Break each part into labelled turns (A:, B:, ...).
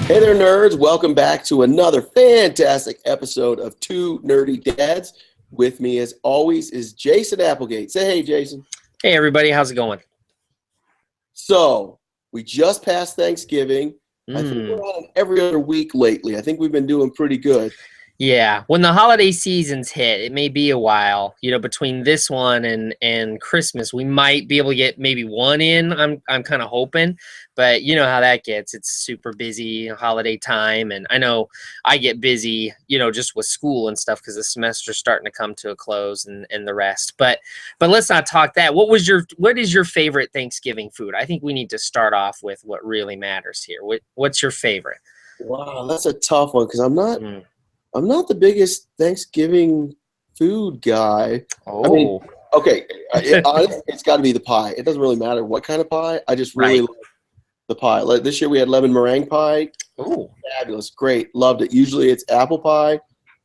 A: Hey there, nerds. Welcome back to another fantastic episode of Two Nerdy Dads. With me, as always, is Jason Applegate. Say hey, Jason.
B: Hey, everybody. How's it going?
A: So, we just passed Thanksgiving. I think we're on every other week lately. I think we've been doing pretty good.
B: Yeah, when the holiday seasons hit, it may be a while. Between this one and Christmas, we might be able to get maybe one in. I'm kind of hoping, but you know how that gets. It's super busy holiday time, and I know I get busy, just with school and stuff because the semester's starting to come to a close and the rest. But let's not talk that. What is your favorite Thanksgiving food? I think we need to start off with what really matters here. What's your favorite?
A: Wow, that's a tough one because I'm not the biggest Thanksgiving food guy.
B: Oh.
A: I mean, okay, honestly, it's got to be the pie. It doesn't really matter what kind of pie. I just really like the pie. Like this year we had lemon meringue pie.
B: Oh,
A: fabulous, great, loved it. Usually it's apple pie,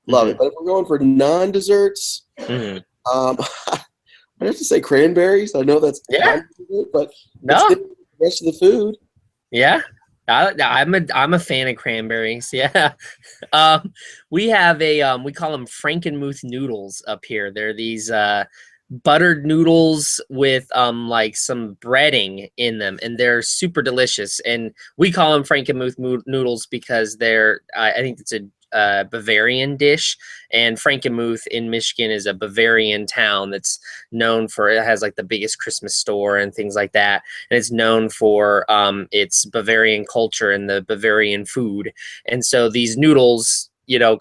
A: love it. But if we're going for non-desserts, I have to say cranberries. I know that's but the rest of the food.
B: Yeah. I'm a fan of cranberries. Yeah. We have we call them Frankenmuth noodles up here. They're these buttered noodles with like some breading in them, and they're super delicious. And we call them Frankenmuth noodles because they're I think it's a Bavarian dish, and Frankenmuth in Michigan is a Bavarian town that's known for, it has like the biggest Christmas store and things like that, and it's known for its Bavarian culture and the Bavarian food. And so these noodles,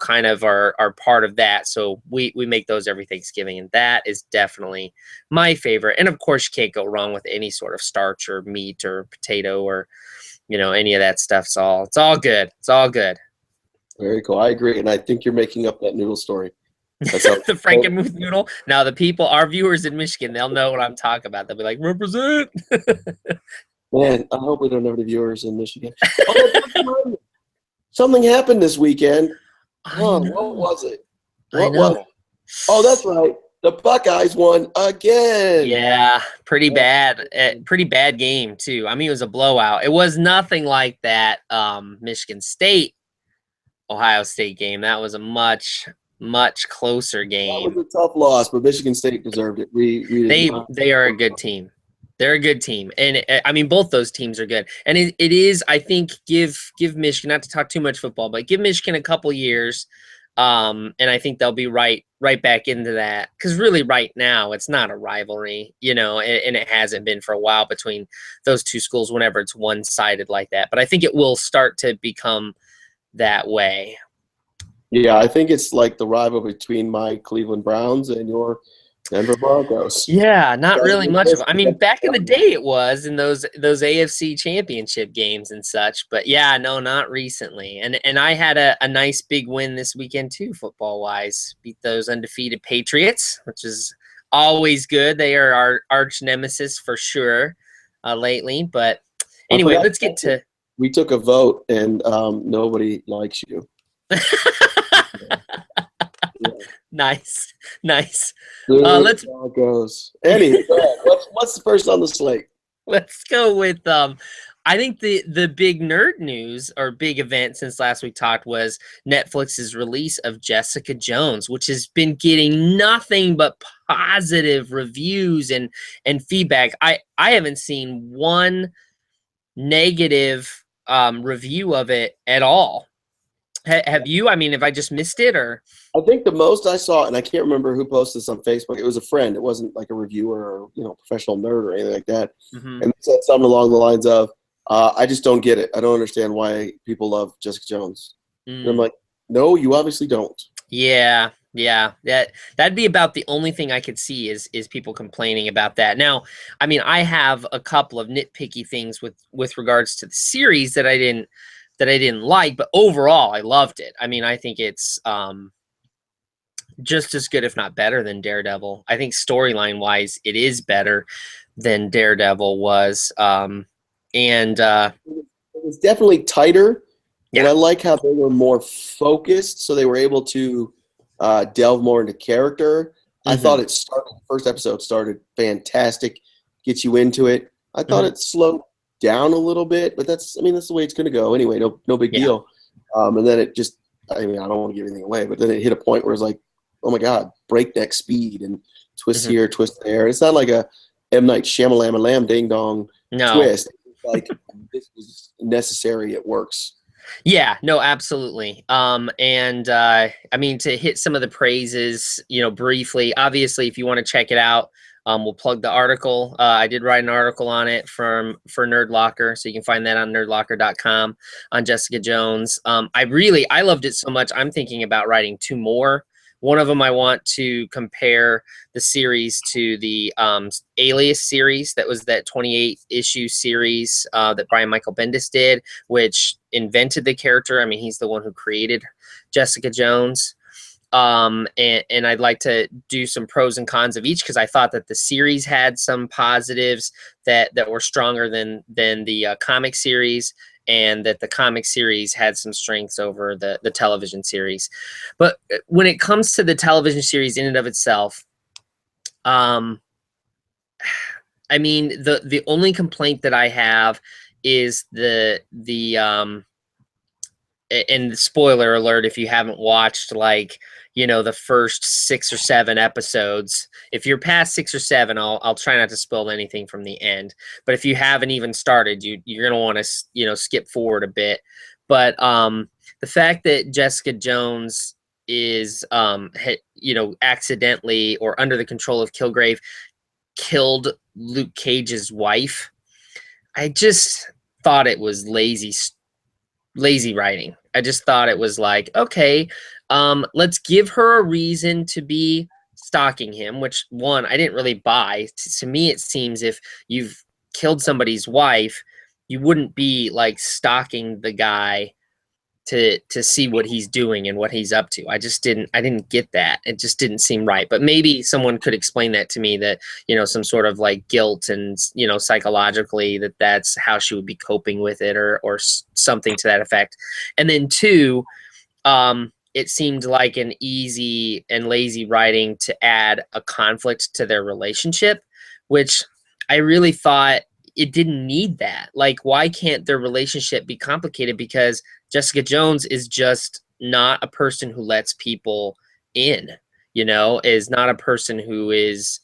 B: kind of are part of that. So we make those every Thanksgiving, and that is definitely my favorite. And of course, you can't go wrong with any sort of starch or meat or potato or any of that stuff. It's all good. It's all good.
A: Very cool. I agree, and I think you're making up that noodle story.
B: The Frankenmuth noodle. Now, our viewers in Michigan, they'll know what I'm talking about. They'll be like, represent.
A: Man, I hope we don't have any viewers in Michigan. Something happened this weekend. What was it? What was it? Oh, that's right. The Buckeyes won again.
B: Yeah, pretty bad. Pretty bad game, too. I mean, it was a blowout. It was nothing like that Michigan State Ohio State game. That was a much closer game.
A: That was a tough loss, but Michigan State deserved it.
B: They are a good team. They're a good team, and I mean both those teams are good. And it is, I think, give Michigan, not to talk too much football, but give Michigan a couple years, and I think they'll be right back into that. Because really, right now, it's not a rivalry, and it hasn't been for a while between those two schools. Whenever it's one-sided like that, but I think it will start to become that way.
A: Yeah, I think it's like the rival between my Cleveland Browns and your Denver Broncos.
B: Yeah, not really much of it. I mean, back in the day it was in those AFC championship games and such, but yeah, no, not recently. And I had a nice big win this weekend too, football-wise. Beat those undefeated Patriots, which is always good. They are our arch nemesis for sure lately. But anyway, let's get to...
A: We took a vote, and nobody likes you.
B: Nice.
A: Let's how it goes. Anyway, what's the first on the slate?
B: Let's go with I think the big nerd news or big event since last week talked was Netflix's release of Jessica Jones, which has been getting nothing but positive reviews and feedback. I haven't seen one negative review of it at all. Have you? I mean, have I just missed it, or?
A: I think the most I saw, and I can't remember who posted this on Facebook. It was a friend. It wasn't like a reviewer or professional nerd or anything like that. And it said something along the lines of, "I just don't get it. I don't understand why people love Jessica Jones." And I'm like, "No, you obviously don't."
B: Yeah. That'd be about the only thing I could see is people complaining about that. Now, I mean, I have a couple of nitpicky things with regards to the series that I didn't like, but overall I loved it. I mean, I think it's just as good, if not better, than Daredevil. I think storyline wise, it is better than Daredevil was. It
A: was definitely tighter. Yeah. And I like how they were more focused, so they were able to delve more into character. I thought the first episode started fantastic, gets you into it. I thought it slowed down a little bit, but that's the way it's going to go anyway. No big deal. And then it just, I don't want to give anything away, but then it hit a point where it's like, oh my God, breakneck speed and twist here, twist there. It's not like a M. Night Shyamalan ding dong twist. It's like, this is necessary. It works.
B: Yeah, no, absolutely. To hit some of the praises, briefly, obviously, if you want to check it out, we'll plug the article. I did write an article on it for Nerdlocker, so you can find that on nerdlocker.com on Jessica Jones. I loved it so much. I'm thinking about writing 2 more. One of them, I want to compare the series to the Alias series. That was that 28-issue series that Brian Michael Bendis did, which invented the character. He's the one who created Jessica Jones. And I'd like to do some pros and cons of each, because I thought that the series had some positives that were stronger than the comic series, and that the comic series had some strengths over the television series. But when it comes to the television series in and of itself, the only complaint that I have is and spoiler alert, if you haven't watched the first 6 or 7 episodes. If you're past 6 or 7, I'll try not to spoil anything from the end. But if you haven't even started, you're gonna want to skip forward a bit. But the fact that Jessica Jones is accidentally or under the control of Kilgrave killed Luke Cage's wife, I just thought it was lazy writing. I just thought it was like, okay, let's give her a reason to be stalking him, which, one, I didn't really buy. To me, it seems if you've killed somebody's wife, you wouldn't be stalking the guy to see what he's doing and what he's up to. I didn't get that. It just didn't seem right. But maybe someone could explain that to me, that, some sort of guilt and, psychologically that's how she would be coping with it, or something to that effect. And then 2, it seemed like an easy and lazy writing to add a conflict to their relationship, which I really thought it didn't need that. Why can't their relationship be complicated? Because Jessica Jones is just not a person who lets people in, is not a person who is,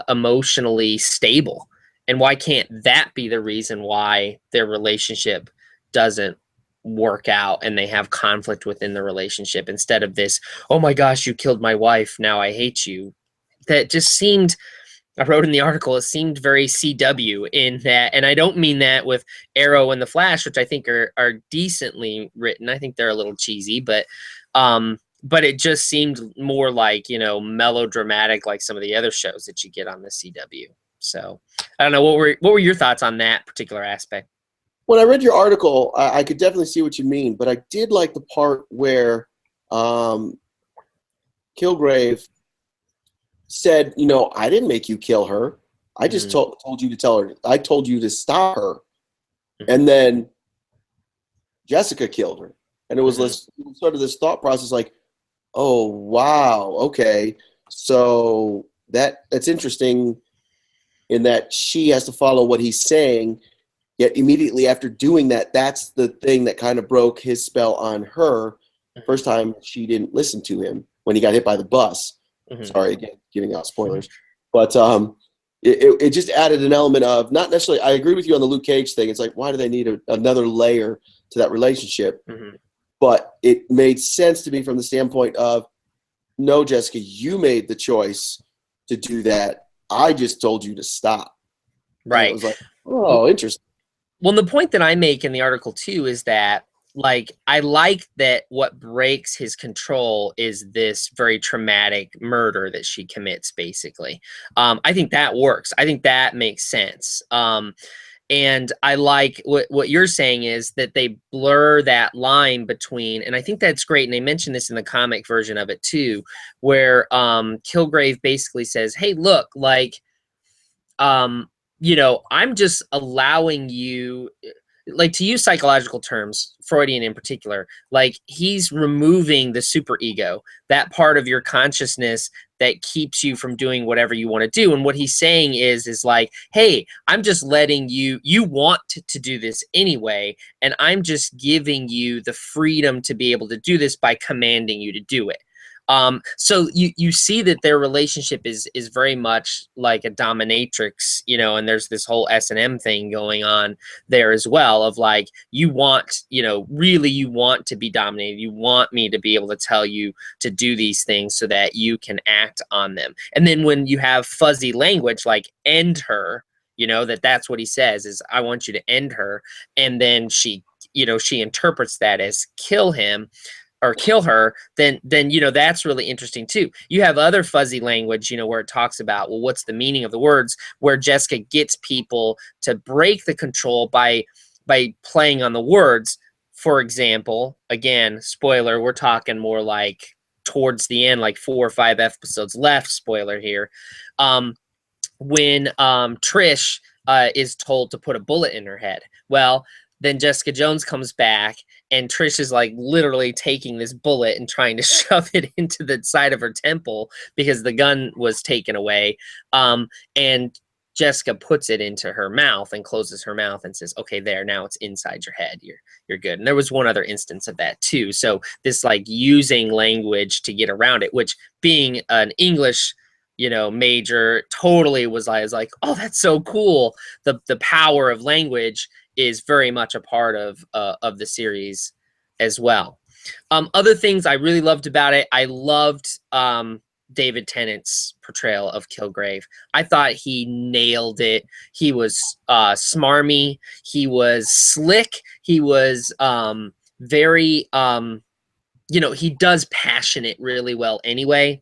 B: emotionally stable. And why can't that be the reason why their relationship doesn't work out and they have conflict within the relationship, instead of this, oh my gosh, you killed my wife, now I hate you? That just seemed, I wrote in the article, it seemed very CW in that, and I don't mean that with Arrow and The Flash, which I think are decently written. I think they're a little cheesy, but it just seemed more melodramatic, like some of the other shows that you get on the CW. So I don't know, what were your thoughts on that particular aspect?
A: When I read your article, I could definitely see what you mean, but I did like the part where Kilgrave said, I didn't make you kill her. I just told you to tell her. I told you to stop her. And then Jessica killed her. And it was sort of this thought process like, oh, wow, okay. So that's interesting in that she has to follow what he's saying. Yet immediately after doing that, that's the thing that kind of broke his spell on her. First time she didn't listen to him when he got hit by the bus. Sorry, again, giving out spoilers. But it just added an element of, not necessarily, I agree with you on the Luke Cage thing. It's like, why do they need another layer to that relationship? But it made sense to me from the standpoint of, no, Jessica, you made the choice to do that. I just told you to stop.
B: Right.
A: And it was like, oh, interesting.
B: Well, the point that I make in the article too is that, I like that what breaks his control is this very traumatic murder that she commits, basically. I think that works. I think that makes sense. And I like what you're saying is that they blur that line between, and I think that's great. And they mentioned this in the comic version of it too, where Kilgrave basically says, hey, look, I'm just allowing you, to use psychological terms, Freudian in particular, he's removing the superego, that part of your consciousness that keeps you from doing whatever you want to do. And what he's saying is like, hey, I'm just letting you want to do this anyway, and I'm just giving you the freedom to be able to do this by commanding you to do it. So you see that their relationship is very much like a dominatrix, you know, and there's this whole S&M thing going on there as well of like, you want, you know, really you want to be dominated. You want me to be able to tell you to do these things so that you can act on them. And then when you have fuzzy language like end her, you know, that's what he says is, I want you to end her. And then she, you know, she interprets that as kill him or kill her, then you know, that's really interesting too. You have other fuzzy language, you know, where it talks about, well, what's the meaning of the words, where Jessica gets people to break the control by playing on the words. For example, again, spoiler, we're talking more like towards the end, like 4 or 5 episodes left, spoiler here. When Trish is told to put a bullet in her head, well, then Jessica Jones comes back and Trish is like literally taking this bullet and trying to shove it into the side of her temple because the gun was taken away. And Jessica puts it into her mouth and closes her mouth and says, okay, there, now it's inside your head. You're good. And there was one other instance of that too. So this like using language to get around it, which being an English, you know, major, totally was like, oh, that's so cool. The power of language is very much a part of the series as well. Other things I really loved about it, I loved David Tennant's portrayal of Kilgrave. I thought he nailed it. He was smarmy. He was slick. He was very, you know, he does passionate really well anyway,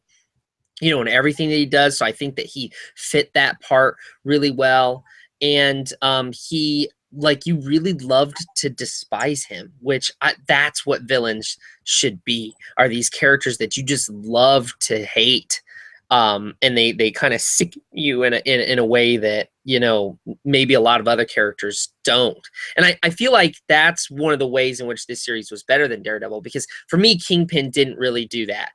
B: you know, in everything that he does. So I think that he fit that part really well. And he, like, you really loved to despise him, which that's what villains should be, are these characters that you just love to hate. And they kind of sick you in a way that, you know, maybe a lot of other characters don't. And I feel like that's one of the ways in which this series was better than Daredevil, because for me, Kingpin didn't really do that.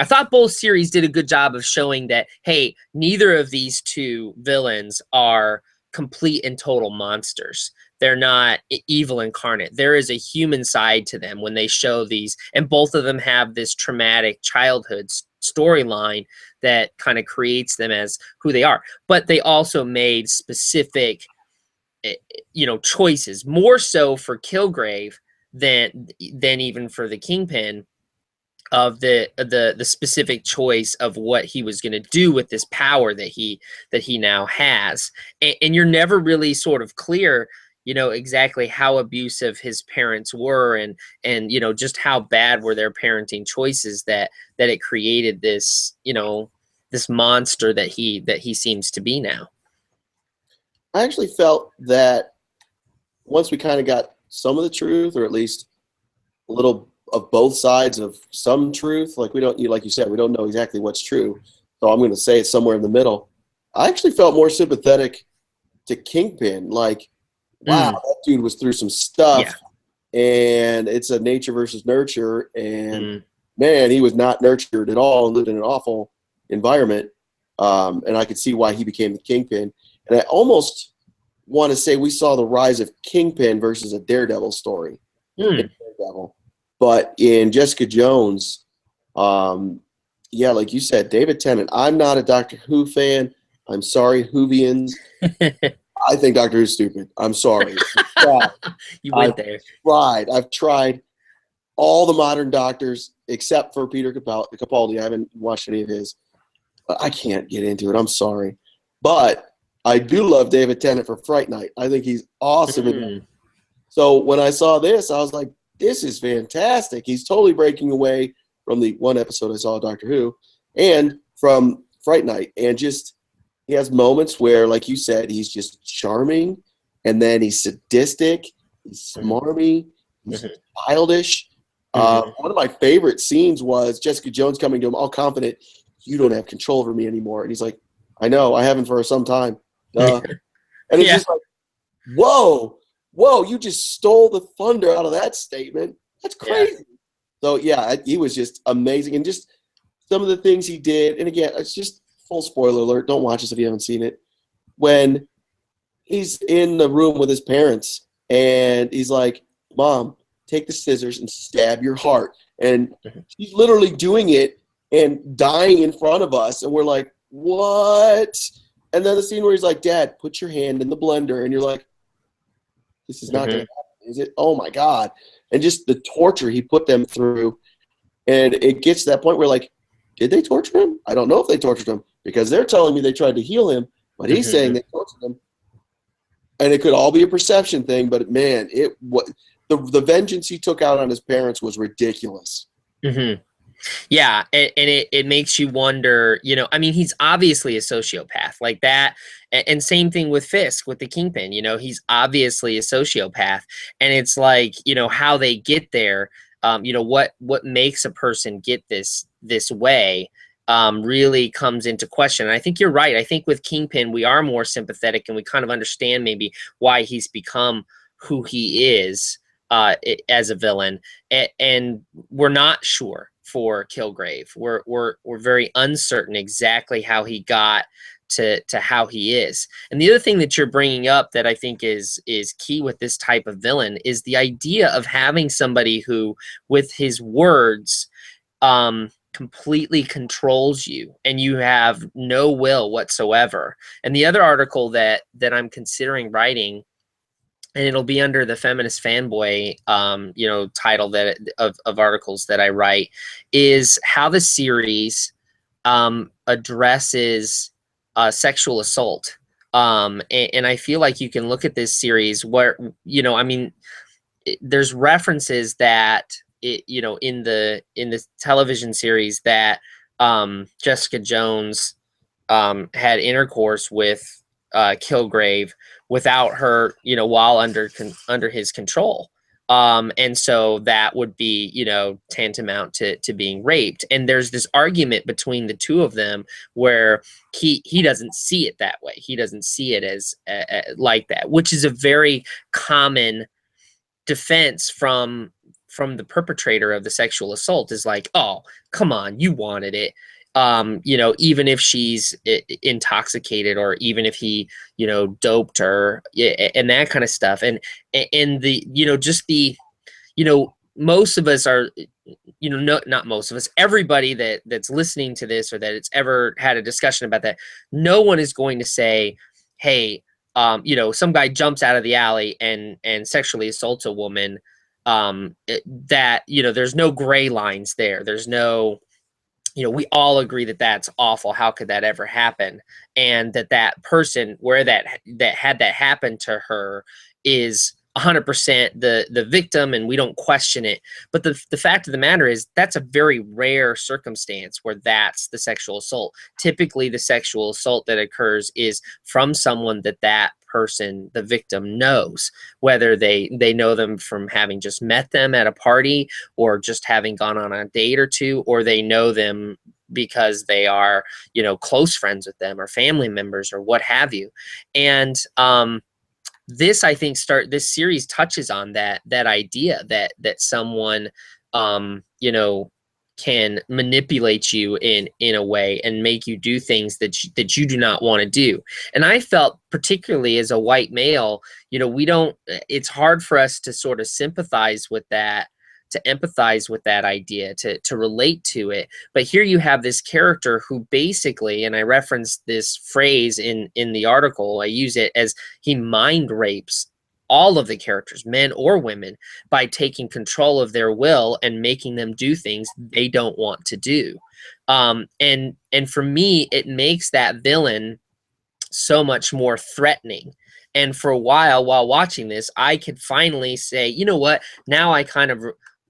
B: I thought both series did a good job of showing that, hey, neither of these two villains are complete and total monsters. They're not evil incarnate. There is a human side to them when they show these, and both of them have this traumatic childhood storyline that kind of creates them as who they are. But they also made specific, you know, choices, more so for Kilgrave than even for the Kingpin, of the specific choice of what he was going to do with this power that he now has. And you're never really sort of clear, you know, exactly how abusive his parents were, and you know, just how bad were their parenting choices that it created this, you know, this monster that he seems to be now.
A: I actually felt that once we kind of got some of the truth, or at least a little of both sides of some truth, like like you said, we don't know exactly what's true, so I'm going to say it's somewhere in the middle. I actually felt more sympathetic to Kingpin. Like, wow, that dude was through some stuff, and it's a nature versus nurture, and man, he was not nurtured at all and lived in an awful environment, and I could see why he became the Kingpin. And I almost want to say we saw the rise of Kingpin versus a Daredevil story. Daredevil. But in Jessica Jones, yeah, like you said, David Tennant, I'm not a Doctor Who fan. I'm sorry, Whovians. I think Doctor Who's stupid. I'm sorry.
B: You went there.
A: I've tried all the modern doctors except for Peter Capaldi. I haven't watched any of his. But I can't get into it. I'm sorry. But I do love David Tennant for Fright Night. I think he's awesome. So when I saw this, I was like, this is fantastic. He's totally breaking away from the one episode I saw of Doctor Who and from Fright Night. And just, he has moments where, like you said, he's just charming, and then he's sadistic, he's smarmy, he's childish. One of my favorite scenes was Jessica Jones coming to him all confident, you don't have control over me anymore. And he's like, I know, I haven't for some time. And it's just like, whoa, you just stole the thunder out of that statement. That's crazy. So, yeah, he was just amazing. And just some of the things he did, and again, it's just full spoiler alert. Don't watch this if you haven't seen it. When he's in the room with his parents, and he's like, "Mom, take the scissors and stab your heart," and he's literally doing it and dying in front of us, and we're like, "What?" And then the scene where he's like, "Dad, put your hand in the blender," and you're like, "This is not going to happen, is it?" Oh my God. And just the torture he put them through. And it gets to that point where, like, did they torture him? I don't know if they tortured him, because they're telling me they tried to heal him, but he's saying they tortured him. And it could all be a perception thing, but man, the vengeance he took out on his parents was ridiculous.
B: Yeah, and it makes you wonder, you know, I mean, he's obviously a sociopath like that. And same thing with Fisk, with the Kingpin, you know, he's obviously a sociopath. And it's like, you know, how they get there, you know, what makes a person get this way really comes into question. And I think you're right. I think with Kingpin, we are more sympathetic and we kind of understand maybe why he's become who he is as a villain. And we're not sure for Kilgrave. We're very uncertain exactly how he got to how he is. And the other thing that you're bringing up that I think is key with this type of villain is the idea of having somebody who, with his words, completely controls you and you have no will whatsoever. And the other article that I'm considering writing, and it'll be under the Feminist Fanboy, you know, title that of articles that I write, is how the series addresses sexual assault. And I feel like you can look at this series where, you know, I mean, there's references that you know, in the television series that Jessica Jones had intercourse with Kilgrave without her, you know, while under his control. And so that would be, you know, tantamount to being raped. And there's this argument between the two of them where he doesn't see it that way. He doesn't see it as like that, which is a very common defense from the perpetrator of the sexual assault, is like, oh, come on, you wanted it. You know, even if she's intoxicated or even if he, you know, doped her, and that kind of stuff. And the, you know, just the, you know, most of us are, you know, no, not most of us, everybody that's listening to this or that it's ever had a discussion about that, no one is going to say, hey, you know, some guy jumps out of the alley and sexually assaults a woman, that, you know, there's no gray lines there. There's no, you know, we all agree that that's awful. How could that ever happen? And that person where that had that happen to her is 100% the victim, and we don't question it. But the fact of the matter is that's a very rare circumstance where that's the sexual assault. Typically, the sexual assault that occurs is from someone that person, the victim, knows, whether they know them from having just met them at a party or just having gone on a date or two, or they know them because they are, you know, close friends with them or family members or what have you. And this, I think, this series touches on that idea that someone, you know, can manipulate you in a way and make you do things that you do not want to do. And I felt, particularly as a white male, you know, it's hard for us to sort of sympathize with that, to empathize with that idea, to relate to it. But here you have this character who basically, and I referenced this phrase in the article, I use it as, he mind rapes all of the characters, men or women, by taking control of their will and making them do things they don't want to do. And for me, it makes that villain so much more threatening. And for a while watching this, I could finally say, you know what, now I kind of,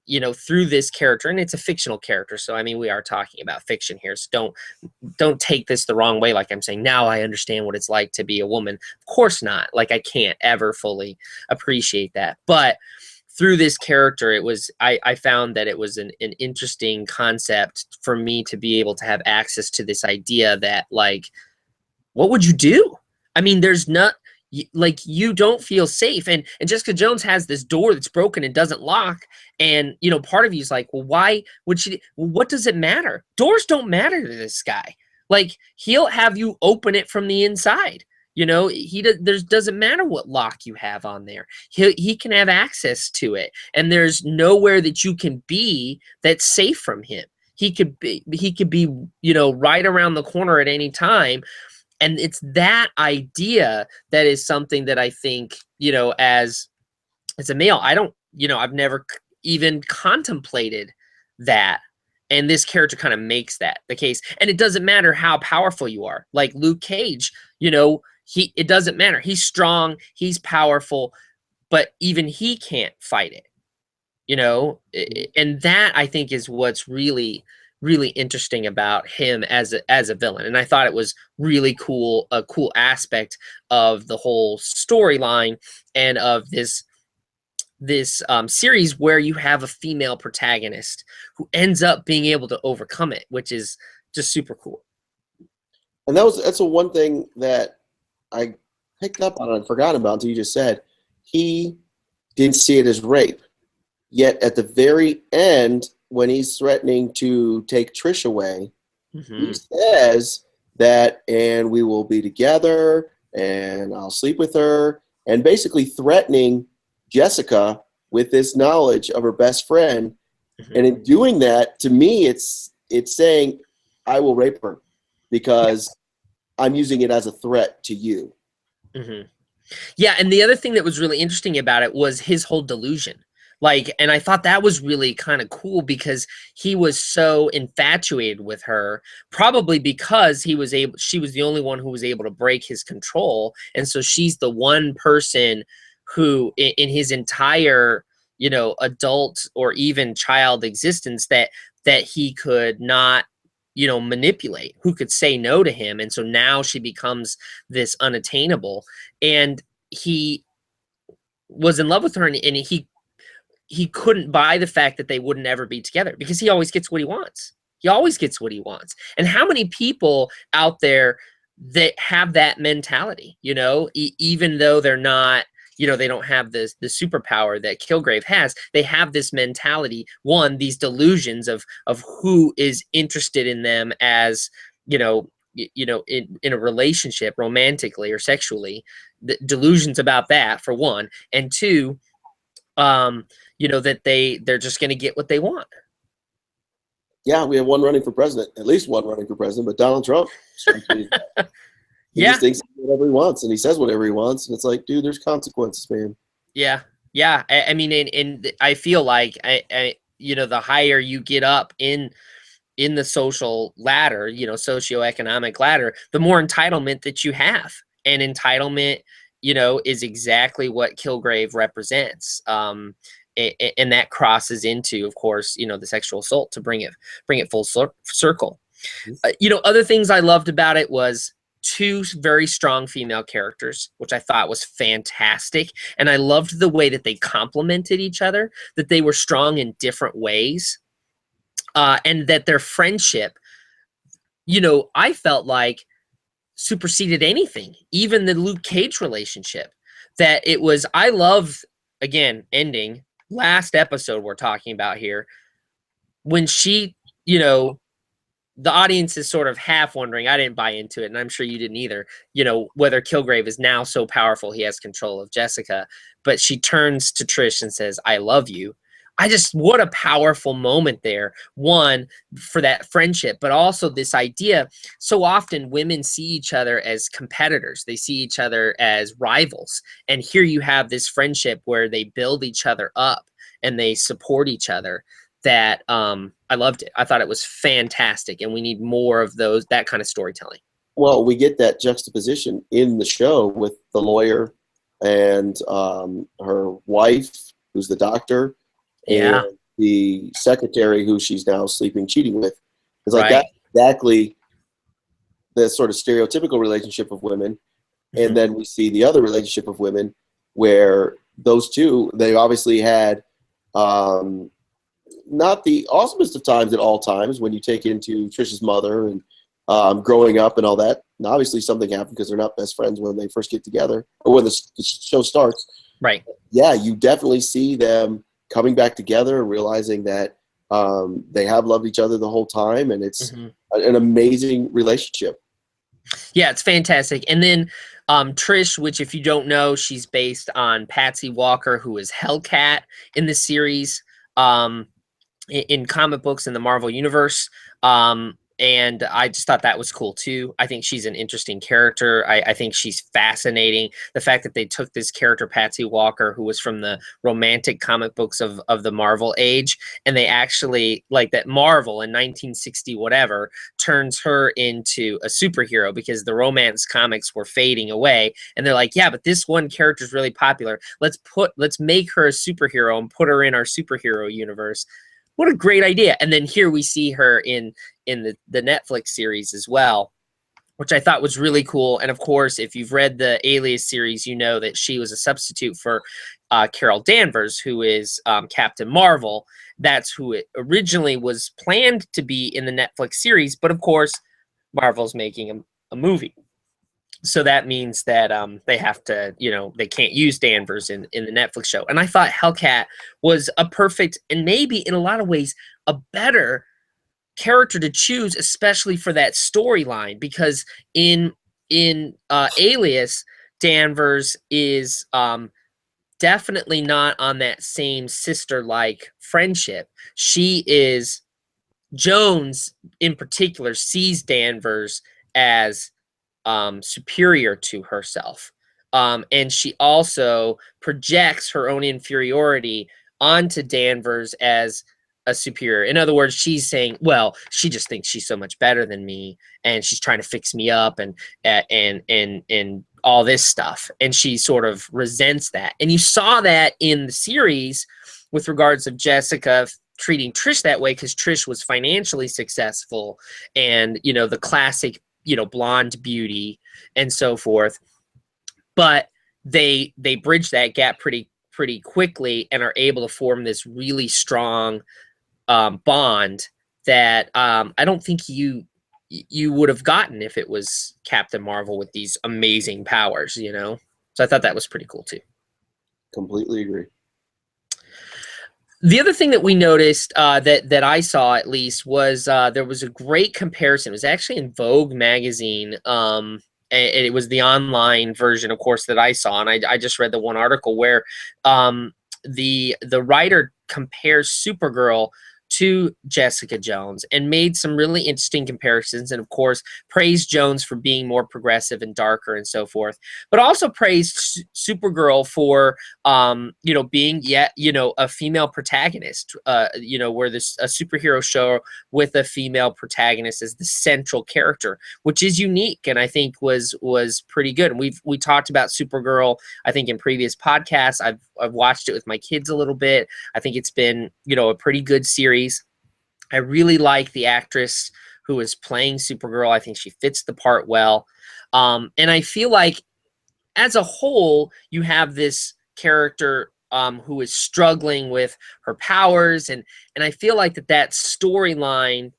B: you know, through this character, and it's a fictional character, so I mean, we are talking about fiction here, so don't take this the wrong way, like I'm saying now I understand what it's like to be a woman. Of course not. Like, I can't ever fully appreciate that. But through this character, it was, I found that it was an interesting concept for me to be able to have access to this idea that, like, what would you do? I mean, there's not, like you don't feel safe. And Jessica Jones has this door that's broken and doesn't lock. And, you know, part of you is like, well, why would she, what does it matter? Doors don't matter to this guy. Like, he'll have you open it from the inside. You know, doesn't matter what lock you have on there. He can have access to it, and there's nowhere that you can be that's safe from him. He could be, you know, right around the corner at any time. And it's that idea that is something that I think, you know, as a male, I don't, you know, I've never even contemplated that. And this character kind of makes that the case. And it doesn't matter how powerful you are. Like Luke Cage, you know, it doesn't matter. He's strong, he's powerful, but even he can't fight it, you know? And that, I think, is what's really, really interesting about him as a villain. And I thought it was really cool, a cool aspect of the whole storyline and of this series, where you have a female protagonist who ends up being able to overcome it, which is just super cool.
A: And that's the one thing that I picked up on and forgot about until you just said. He didn't see it as rape. Yet at the very end, when he's threatening to take Trish away, he says that, and we will be together, and I'll sleep with her, and basically threatening Jessica with this knowledge of her best friend. And in doing that, to me, it's saying, I will rape her because I'm using it as a threat to you.
B: Yeah, and the other thing that was really interesting about it was his whole delusion. Like, and I thought that was really kind of cool because he was so infatuated with her, probably because she was the only one who was able to break his control. And so she's the one person who in his entire, you know, adult or even child existence that he could not, you know, manipulate, who could say no to him. And so now she becomes this unattainable, and he was in love with her, and he couldn't buy the fact that they wouldn't ever be together, because he always gets what he wants. He always gets what he wants. And how many people out there that have that mentality, you know, even though they're not, you know, they don't have the superpower that Kilgrave has, they have this mentality, these delusions of who is interested in them as, you know, in a relationship, romantically or sexually, the delusions about that, for one, and two, you know, that they're just going to get what they want.
A: Yeah, we have one running for president, at least one running for president, but Donald Trump. He just thinks whatever he wants, and he says whatever he wants, and it's like, dude, there's consequences, man.
B: Yeah. I mean, and I feel like I you know, the higher you get up in the social ladder, you know, socioeconomic ladder, the more entitlement that you have, and entitlement, you know, is exactly what Kilgrave represents. And that crosses into, of course, you know, the sexual assault, to bring it full circle. You know, other things I loved about it was two very strong female characters, which I thought was fantastic. And I loved the way that they complemented each other, that they were strong in different ways, and that their friendship, you know, I felt like superseded anything, even the Luke Cage relationship. That it was, I love, again, ending last episode we're talking about here, when she, you know, the audience is sort of half wondering, I didn't buy into it, and I'm sure you didn't either, you know, whether Kilgrave is now so powerful he has control of Jessica, but she turns to Trish and says, I love you. What a powerful moment there. One, for that friendship, but also this idea, so often women see each other as competitors. They see each other as rivals. And here you have this friendship where they build each other up and they support each other. That I loved it. I thought it was fantastic, and we need more of that kind of storytelling.
A: Well, we get that juxtaposition in the show with the lawyer and her wife, who's the doctor, and the secretary who she's now cheating with. It's like that's exactly the sort of stereotypical relationship of women. And then we see the other relationship of women, where those two, they obviously had not the awesomest of times at all times, when you take into Trish's mother and growing up and all that. And obviously something happened because they're not best friends when they first get together or when the show starts.
B: Right.
A: Yeah, you definitely see them coming back together, realizing that they have loved each other the whole time, and it's an amazing relationship.
B: Yeah, it's fantastic. And then Trish, which if you don't know, she's based on Patsy Walker, who is Hellcat in the series, in comic books in the Marvel Universe. And I just thought that was cool too. I think she's an interesting character. I think she's fascinating. The fact that they took this character, Patsy Walker, who was from the romantic comic books of the Marvel age, and they actually, like, that Marvel in 1960 whatever turns her into a superhero because the romance comics were fading away. And they're like, yeah, but this one character is really popular. Let's make her a superhero and put her in our superhero universe. What a great idea. And then here we see her in the Netflix series as well, which I thought was really cool. And of course, if you've read the Alias series, you know that she was a substitute for Carol Danvers, who is Captain Marvel. That's who it originally was planned to be in the Netflix series. But of course, Marvel's making a movie. So that means that they have to, they can't use Danvers in the Netflix show. And I thought Hellcat was a perfect, and maybe in a lot of ways, a better character to choose, especially for that storyline, because in Alias, Danvers is definitely not on that same sister-like friendship. She is, Jones in particular sees Danvers as superior to herself. And she also projects her own inferiority onto Danvers as a superior. In other words, she's saying, well, she just thinks she's so much better than me, and she's trying to fix me up and all this stuff. And she sort of resents that. And you saw that in the series with regards of Jessica treating Trish that way, because Trish was financially successful and, the classic, blonde beauty and so forth. But they bridge that gap pretty quickly and are able to form this really strong bond that I don't think you would have gotten if it was Captain Marvel with these amazing powers, So I thought that was pretty cool too.
A: Completely agree.
B: The other thing that we noticed that I saw, at least, was there was a great comparison. It was actually in Vogue magazine. And it was the online version, of course, that I saw. And I just read the one article where the writer compares Supergirl to Jessica Jones and made some really interesting comparisons, and of course praised Jones for being more progressive and darker and so forth, but also praised Supergirl for being yet a female protagonist, where this a superhero show with a female protagonist as the central character, which is unique and I think was pretty good. And we talked about Supergirl, I think, in previous podcasts. I've watched it with my kids a little bit. I think it's been a pretty good series. I really like the actress who is playing Supergirl. I think she fits the part well. And I feel like as a whole, you have this character who is struggling with her powers. And I feel like that storyline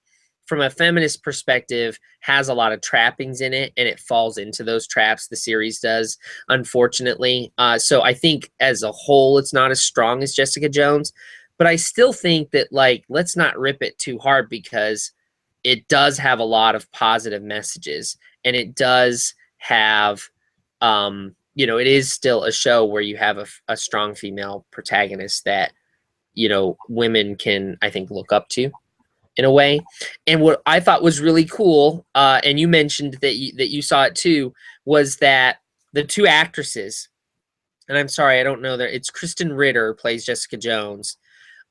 B: from a feminist perspective has a lot of trappings in it, and it falls into those traps. The series does, unfortunately. So I think as a whole, it's not as strong as Jessica Jones. But I still think that, let's not rip it too hard, because it does have a lot of positive messages, and it does have, it is still a show where you have a strong female protagonist that, women can, I think, look up to in a way. And what I thought was really cool, and you mentioned that you saw it too, was that the two actresses, and I'm sorry, I don't know that it's Kristen Ritter plays Jessica Jones,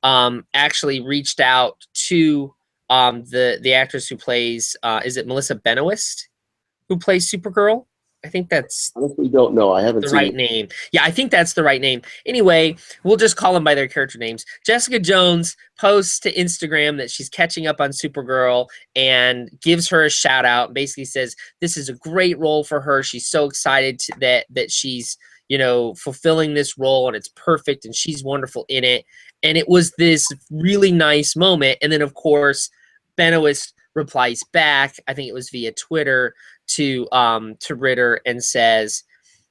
B: actually reached out to the actress who plays, is it Melissa Benoist, who plays Supergirl? I think that's
A: I honestly don't know. I haven't
B: the
A: seen
B: right name. Yeah, I think that's the right name. Anyway, we'll just call them by their character names. Jessica Jones posts to Instagram that she's catching up on Supergirl and gives her a shout out. Basically says this is a great role for her. She's so excited that she's fulfilling this role, and it's perfect, and she's wonderful in it. And it was this really nice moment. And then, of course, Benoist replies back, I think it was via Twitter, to Ritter and says,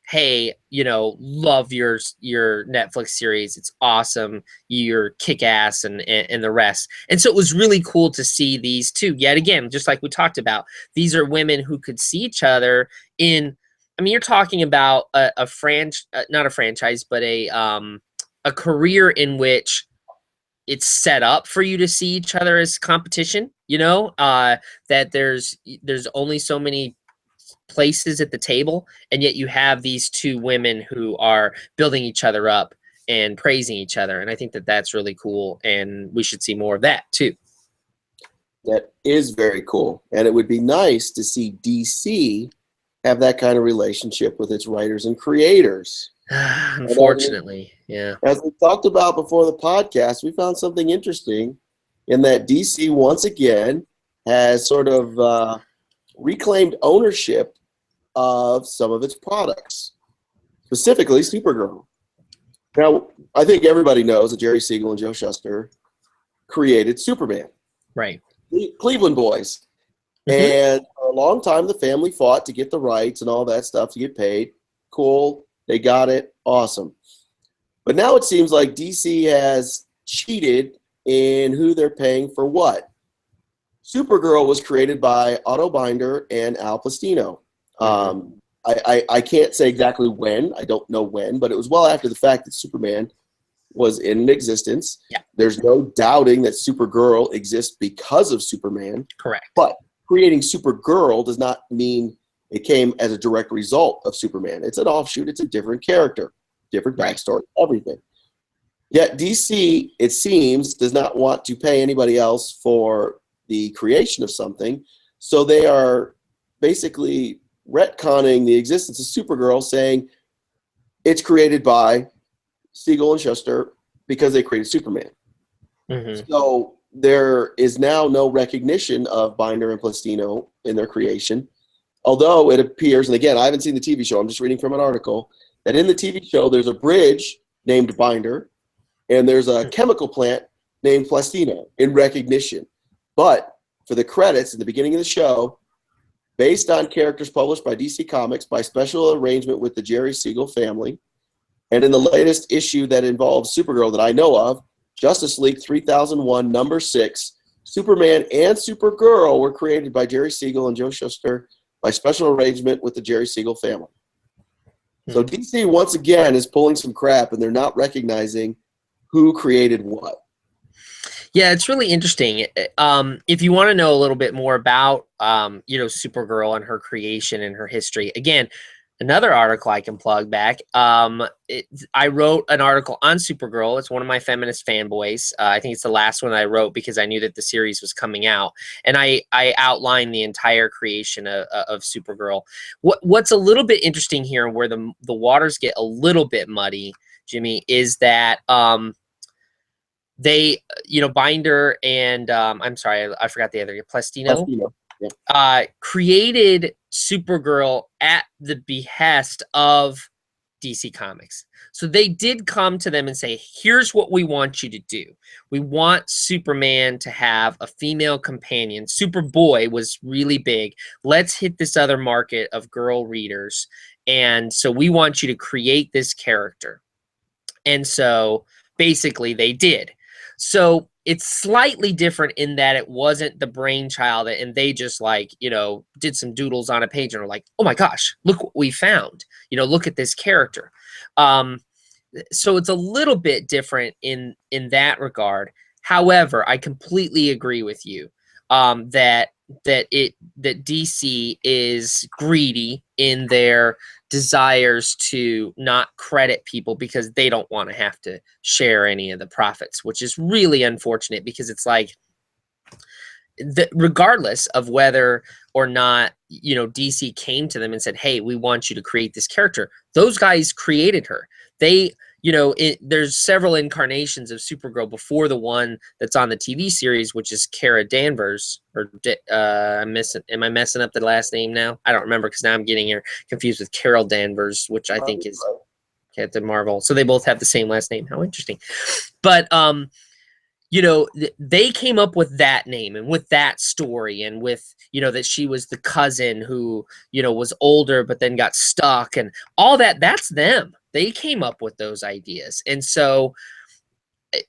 B: hey, you know, love your Netflix series. It's awesome. You're kick ass and the rest. And so it was really cool to see these two yet again, just like we talked about. These are women who could see each other in, I mean, you're talking about not a franchise, but a career in which it's set up for you to see each other as competition, you know, that there's only so many places at the table, and yet you have these two women who are building each other up and praising each other, and I think that that's really cool, and we should see more of that too.
A: That is very cool, and it would be nice to see DC have that kind of relationship with its writers and creators.
B: Unfortunately, yeah.
A: As we talked about before the podcast, we found something interesting in that DC once again has sort of reclaimed ownership of some of its products, specifically Supergirl. Now, I think everybody knows that Jerry Siegel and Joe Shuster created Superman.
B: Right.
A: Cleveland boys. And for a long time, the family fought to get the rights and all that stuff to get paid. Cool. They got it. Awesome. But now it seems like DC has cheated in who they're paying for what. Supergirl was created by Otto Binder and Al Plastino. I can't say exactly when. I don't know when, but it was well after the fact that Superman was in existence.
B: Yeah.
A: There's no doubting that Supergirl exists because of Superman.
B: Correct.
A: But creating Supergirl does not mean it came as a direct result of Superman. It's an offshoot. It's a different character, different backstory, everything. Yet DC, it seems, does not want to pay anybody else for the creation of something. So they are basically retconning the existence of Supergirl, saying it's created by Siegel and Shuster because they created Superman. So there is now no recognition of Binder and Plastino in their creation. Although it appears, and again, I haven't seen the TV show, I'm just reading from an article, that in the TV show there's a bridge named Binder and there's a chemical plant named Plastino in recognition. But for the credits in the beginning of the show, based on characters published by DC Comics by special arrangement with the Jerry Siegel family, and in the latest issue that involves Supergirl that I know of, Justice League 3001, number 6, Superman and Supergirl were created by Jerry Siegel and Joe Shuster by special arrangement with the Jerry Siegel family. So DC, once again, is pulling some crap, and they're not recognizing who created what.
B: Yeah, it's really interesting. If you want to know a little bit more about, Supergirl and her creation and her history, again, another article I can plug back. I wrote an article on Supergirl. It's one of my feminist fanboys. I think it's the last one I wrote because I knew that the series was coming out. And I outlined the entire creation of Supergirl. What's a little bit interesting here, where the waters get a little bit muddy, Jimmy, is that they, Binder and I'm sorry, I forgot the other, Plastino. Yeah. Created Supergirl at the behest of DC Comics. So they did come to them and say, here's what we want you to do. We want Superman to have a female companion. Superboy was really big. Let's hit this other market of girl readers. And so we want you to create this character. And so basically they did. So it's slightly different in that it wasn't the brainchild and they just did some doodles on a page and were like, oh my gosh, look what we found. Look at this character. So it's a little bit different in that regard. However, I completely agree with you that DC is greedy in their desires to not credit people because they don't want to have to share any of the profits, which is really unfortunate because it's like, regardless of whether or not, DC came to them and said, hey, we want you to create this character. Those guys created her. They, there's several incarnations of Supergirl before the one that's on the TV series, which is Kara Danvers. Am I messing up the last name now? I don't remember because now I'm getting her confused with Carol Danvers, which I think is Captain Marvel. So they both have the same last name. How interesting. But you know, they came up with that name and with that story and with, you know, that she was the cousin who, you know, was older but then got stuck and all that. That's them. They came up with those ideas. And so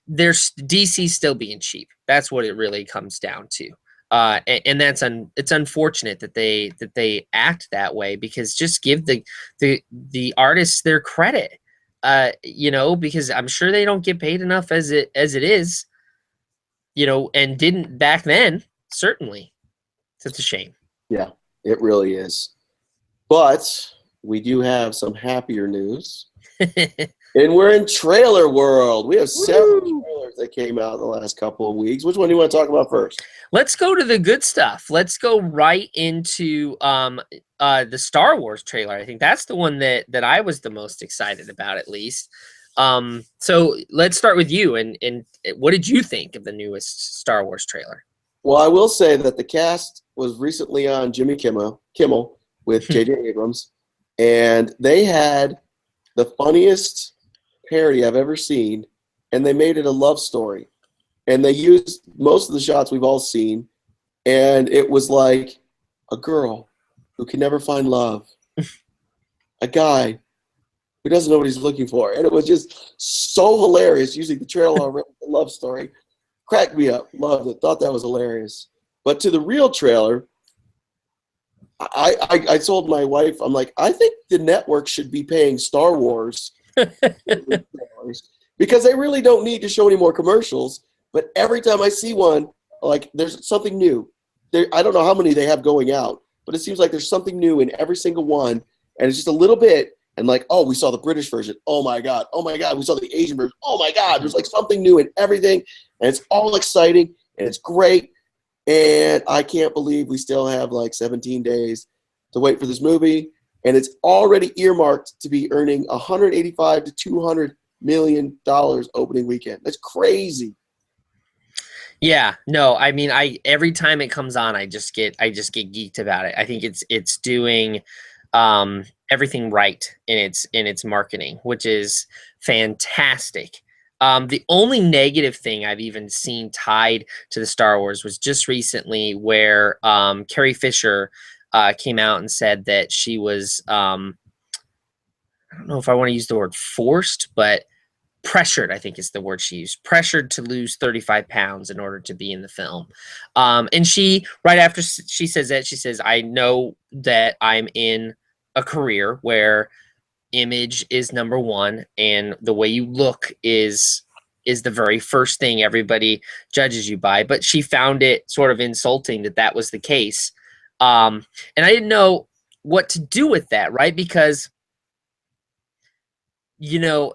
B: there's DC still being cheap. That's what it really comes down to. And that's it's unfortunate that they act that way, because just give the artists their credit. You know, because I'm sure they don't get paid enough as it is, you know, and didn't back then, certainly. So it's a shame.
A: Yeah, it really is. But we do have some happier news. And we're in trailer world. We have several trailers that came out in the last couple of weeks. Which one do you want to talk about first?
B: Let's go to the good stuff. Let's go right into the Star Wars trailer. I think that's the one that I was the most excited about, at least. So let's start with you. And what did you think of the newest Star Wars trailer?
A: Well, I will say that the cast was recently on Jimmy Kimmel with J.J. Abrams, and they had the funniest parody I've ever seen, and they made it a love story. And they used most of the shots we've all seen, and it was like a girl who can never find love, a guy who doesn't know what he's looking for. And it was just so hilarious using the trailer already, the love story. Cracked me up. Loved it. Thought that was hilarious. But to the real trailer, I told my wife, I'm like, I think the network should be paying Star Wars because they really don't need to show any more commercials. But every time I see one, like, there's something new. I don't know how many they have going out, but it seems like there's something new in every single one. And it's just a little bit. And like, oh, we saw the British version. Oh, my God. Oh, my God. We saw the Asian version. Oh, my God. There's like something new in everything. And it's all exciting. And it's great. And I can't believe we still have like 17 days to wait for this movie. And it's already earmarked to be earning $185 to $200 million opening weekend. That's crazy.
B: Yeah, no, I mean, every time it comes on, I just get geeked about it. I think it's doing everything right in its marketing, which is fantastic. The only negative thing I've even seen tied to the Star Wars was just recently, where Carrie Fisher came out and said that she was I don't know if I want to use the word forced, but pressured, I think is the word she used, pressured to lose 35 pounds in order to be in the film. And she, right after she says that, she says, I know that I'm in a career where image is number one, and the way you look is the very first thing everybody judges you by. But she found it sort of insulting that was the case. And I didn't know what to do with that, right? Because, you know,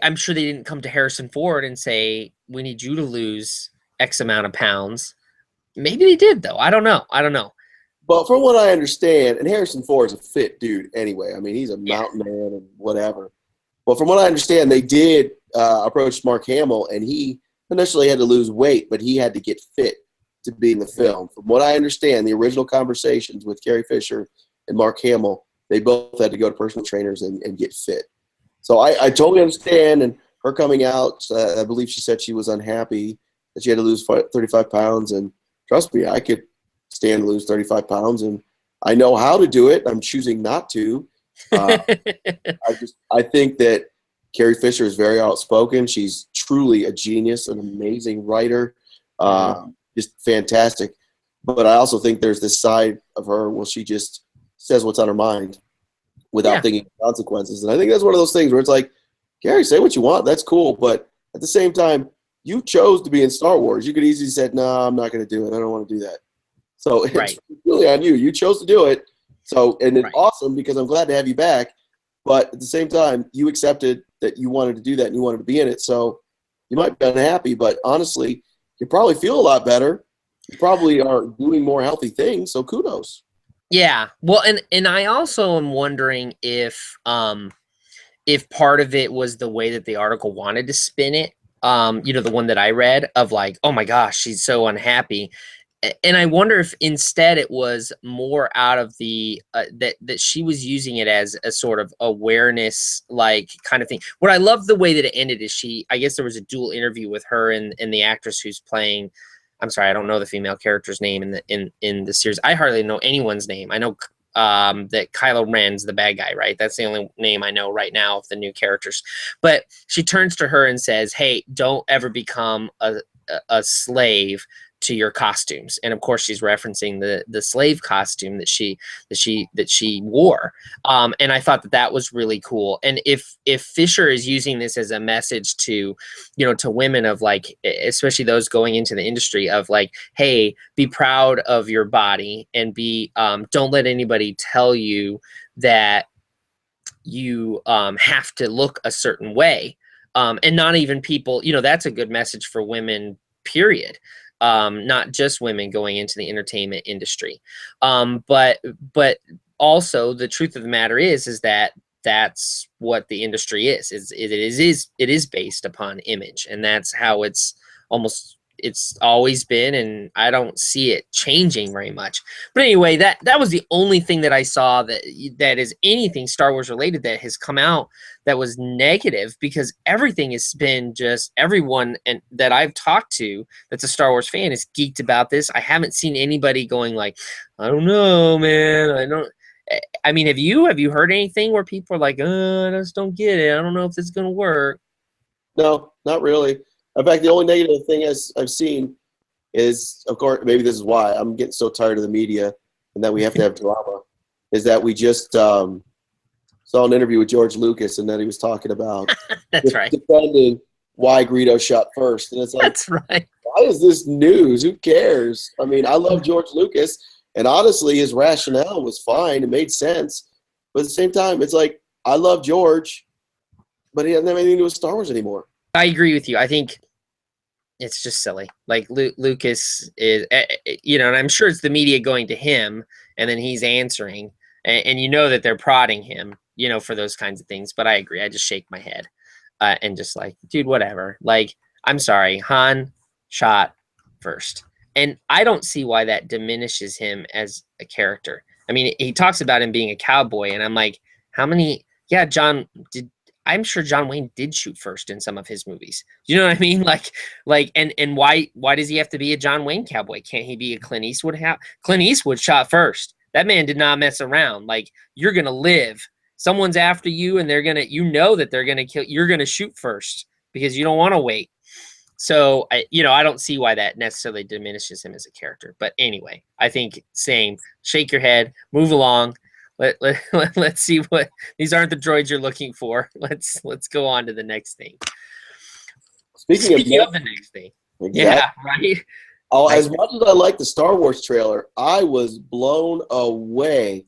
B: I'm sure they didn't come to Harrison Ford and say, we need you to lose X amount of pounds. Maybe they did, though. I don't know.
A: But from what I understand, and Harrison Ford is a fit dude anyway. I mean, he's a mountain man and whatever. But from what I understand, they did approach Mark Hamill, and he initially had to lose weight, but he had to get fit to be in the film. From what I understand, the original conversations with Carrie Fisher and Mark Hamill, they both had to go to personal trainers and get fit. So I totally understand. And her coming out, I believe she said she was unhappy that she had to lose 35 pounds. And trust me, I could stand to lose 35 pounds, and I know how to do it. I'm choosing not to. I think that Carrie Fisher is very outspoken. She's truly a genius, an amazing writer, just fantastic. But I also think there's this side of her where she just says what's on her mind without thinking of consequences. And I think that's one of those things where it's like, Carrie, say what you want. That's cool. But at the same time, you chose to be in Star Wars. You could easily say, no, I'm not going to do it. I don't want to do that. So it's really on you. You chose to do it. So, and it's awesome because I'm glad to have you back. But at the same time, you accepted that you wanted to do that and you wanted to be in it. So you might be unhappy, but honestly, you probably feel a lot better. You probably are doing more healthy things. So kudos.
B: Yeah. Well, and I also am wondering if part of it was the way that the article wanted to spin it. You know, the one that I read of like, oh my gosh, she's so unhappy. and I wonder if instead it was more out of the that she was using it as a sort of awareness, like, kind of thing. What I love the way that it ended is I guess there was a dual interview with her and the actress who's playing. I'm sorry, I don't know the female character's name in the series. I hardly know anyone's name. I know that Kylo Ren's the bad guy, right? That's the only name I know right now of the new characters. But she turns to her and says, "Hey, don't ever become a slave to your costumes." And of course she's referencing the slave costume that she wore. And I thought that was really cool. And if Fisher is using this as a message to, to women of, like, especially those going into the industry, of like, hey, be proud of your body, and don't let anybody tell you that you have to look a certain way. And not even people, that's a good message for women, period. Not just women going into the entertainment industry. But also the truth of the matter is that that's what the industry is. It is based upon image, and that's how it's always been, and I don't see it changing very much. But anyway, that was the only thing that I saw that is anything Star Wars related that has come out that was negative, because everything has been just, everyone and that I've talked to that's a Star Wars fan is geeked about this. I haven't seen anybody going like, I don't know, man. I mean, have you heard anything where people are like, I just don't get it. I don't know if this is going to work.
A: No, not really. In fact, the only negative thing I've seen is, of course, maybe this is why I'm getting so tired of the media and that we have to have drama, is that we just saw an interview with George Lucas, and that he was talking about
B: That's right.
A: defending why Greedo shot first. And it's like,
B: that's right.
A: Why is this news? Who cares? I mean, I love George Lucas, and honestly, his rationale was fine. It made sense. But at the same time, it's like, I love George, but he doesn't have anything to do with Star Wars anymore.
B: I agree with you. I think it's just silly. Like, Lucas is, and I'm sure it's the media going to him, and then he's answering, and that they're prodding him, for those kinds of things. But I agree. I just shake my head and just like, dude, whatever. Like, I'm sorry, Han shot first, and I don't see why that diminishes him as a character. I mean, he talks about him being a cowboy, and I'm like, how many? Yeah, I'm sure John Wayne did shoot first in some of his movies. You know what I mean? And why does he have to be a John Wayne cowboy? Can't he be a Clint Eastwood? Clint Eastwood shot first. That man did not mess around. Like, you're going to live. Someone's after you, and that they're going to kill. You're going to shoot first because you don't want to wait. So, I don't see why that necessarily diminishes him as a character. But anyway, I think same. Shake your head, move along. Let's see what, these aren't the droids you're looking for. Let's go on to the next thing. Speaking of the next thing. Exactly. Yeah, right?
A: Oh, as much as I like the Star Wars trailer, I was blown away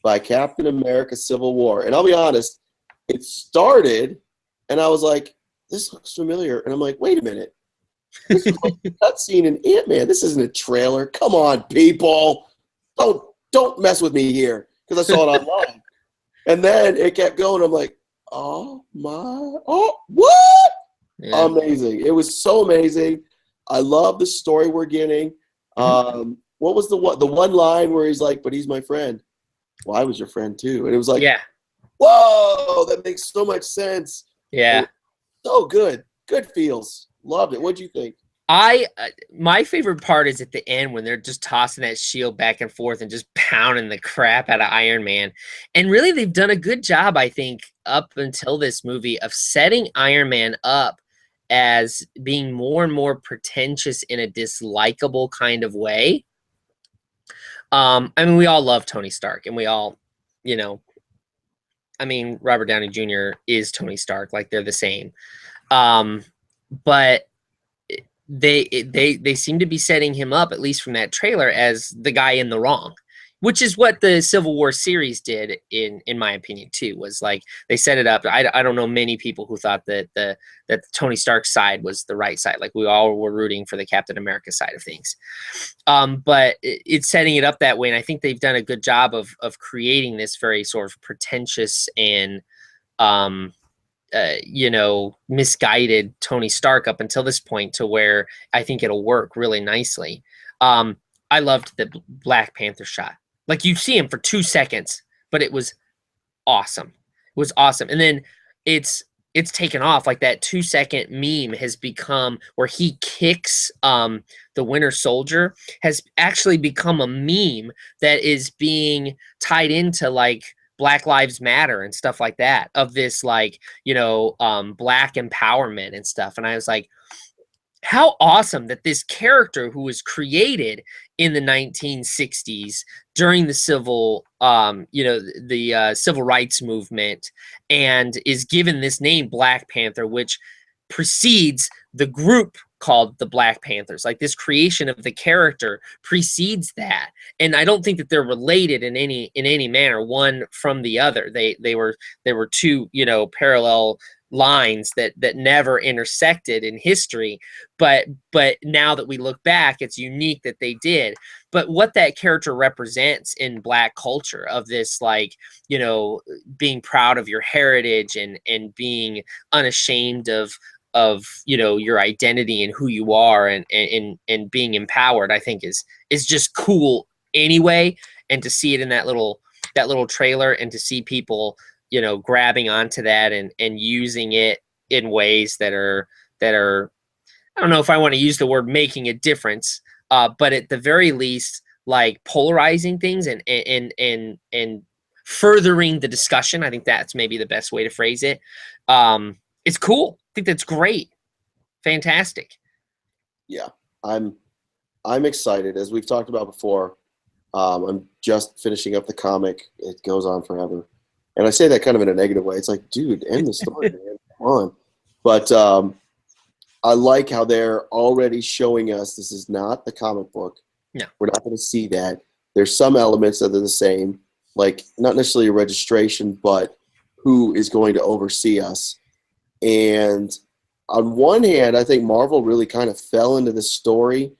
A: by Captain America Civil War. And I'll be honest, it started, and I was like, this looks familiar. And I'm like, wait a minute. This is like a cutscene in Ant-Man. This isn't a trailer. Come on, people. Don't mess with me here. Because I saw it online. And then it kept going. I'm like, what? Yeah. Amazing. It was so amazing. I love the story we're getting. What was the one line where he's like, but he's my friend. Well, I was your friend too. And it was like, yeah, whoa, that makes so much sense.
B: Yeah.
A: So good. Good feels. Loved it. What'd you think?
B: My favorite part is at the end when they're just tossing that shield back and forth and just pounding the crap out of Iron Man. And really, they've done a good job, I think, up until this movie of setting Iron Man up as being more and more pretentious in a dislikable kind of way. I mean, we all love Tony Stark, and we all, Robert Downey Jr. is Tony Stark, like they're the same. But they seem to be setting him up, at least from that trailer, as the guy in the wrong, which is what the Civil War series did, in my opinion, too. Was like they set it up. I don't know many people who thought that the Tony Stark side was the right side. Like, we all were rooting for the Captain America side of things. But it's setting it up that way, and I think they've done a good job of creating this very sort of pretentious and misguided Tony Stark up until this point, to where I think it'll work really nicely. I loved the Black Panther shot. Like you see him for 2 seconds, but it was awesome. It was awesome. And then it's taken off. Like that 2-second meme has become where he kicks the Winter Soldier has actually become a meme that is being tied into like Black Lives Matter and stuff like that, of this like, you know, black empowerment and stuff. And I was like, how awesome that this character who was created in the 1960s during the civil, you know, the civil rights movement, and is given this name Black Panther, which precedes the group called the Black Panthers. Like this creation of the character precedes that, and I don't think that they're related in any manner, one from the other. They were two, you know, parallel lines that never intersected in history, but now that we look back, it's unique that they did. But what that character represents in Black culture, of this, like, you know, being proud of your heritage and being unashamed of you know, your identity and who you are, and being empowered, I think is just cool anyway. And to see it in that little trailer, and to see people, you know, grabbing onto that and using it in ways that are I don't know if I want to use the word making a difference, but at the very least, like polarizing things and furthering the discussion. I think that's maybe the best way to phrase it. It's cool. I think that's great. Fantastic.
A: Yeah, I'm excited. As we've talked about before, I'm just finishing up the comic. It goes on forever. And I say that kind of in a negative way. It's like, dude, end the story, man. Come on. But I like how they're already showing us this is not the comic book.
B: No.
A: We're not going to see that. There's some elements that are the same, like not necessarily a registration, but who is going to oversee us. And on one hand, I think Marvel really kind of fell into this story